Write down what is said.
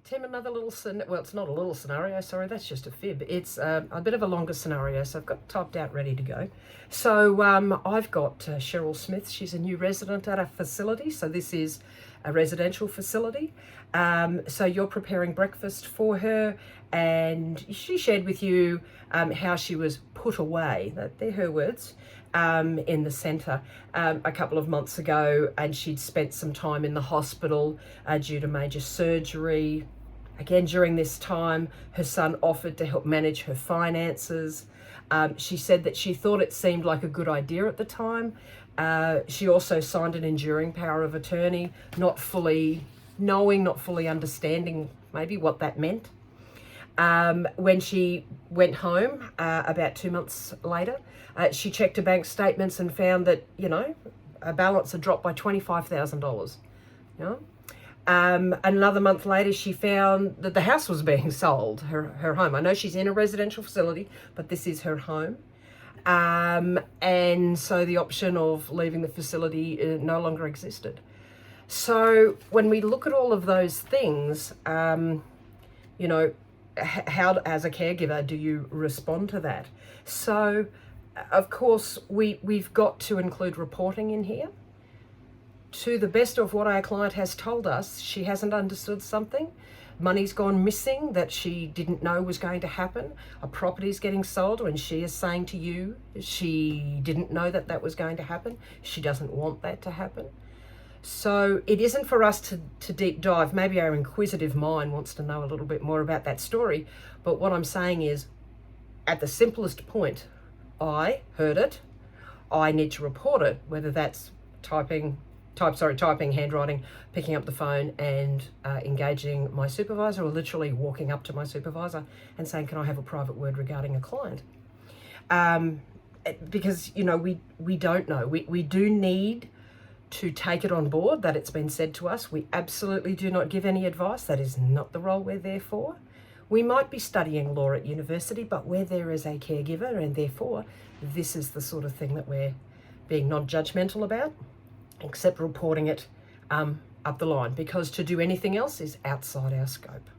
Tim, another little well, it's not a little scenario, sorry, that's just a fib. It's a bit of a longer scenario, so I've got typed out ready to go. So I've got Cheryl Smith. She's a new resident at a facility, so this is a residential facility. So you're preparing breakfast for her, and she shared with you how she was put away, they're her words, in the centre a couple of months ago, and she'd spent some time in the hospital due to major surgery. Again, during this time, her son offered to help manage her finances. She said that she thought it seemed like a good idea at the time. She also signed an enduring power of attorney, not fully knowing, not fully understanding maybe what that meant. When she went home about 2 months later, she checked her bank statements and found that, a balance had dropped by $25,000. Another month later, she found that the house was being sold, her home. I know she's in a residential facility, but this is her home. And so the option of leaving the facility no longer existed. So when we look at all of those things, how, as a caregiver, do you respond to that? So, of course, we've got to include reporting in here. To the best of what our client has told us, she hasn't understood something. Money's gone missing that she didn't know was going to happen. A property's getting sold when she is saying to you she didn't know that was going to happen. She doesn't want that to happen. So it isn't for us to deep dive. Maybe our inquisitive mind wants to know a little bit more about that story. But what I'm saying is, at the simplest point, I heard it. I need to report it, whether that's typing, handwriting, picking up the phone and engaging my supervisor, or literally walking up to my supervisor and saying, can I have a private word regarding a client? Because, we don't know. We do need to take it on board that it's been said to us. We absolutely do not give any advice. That is not the role we're there for. We might be studying law at university, but we're there as a caregiver, and therefore this is the sort of thing that we're being non-judgmental about, except reporting it up the line, because to do anything else is outside our scope.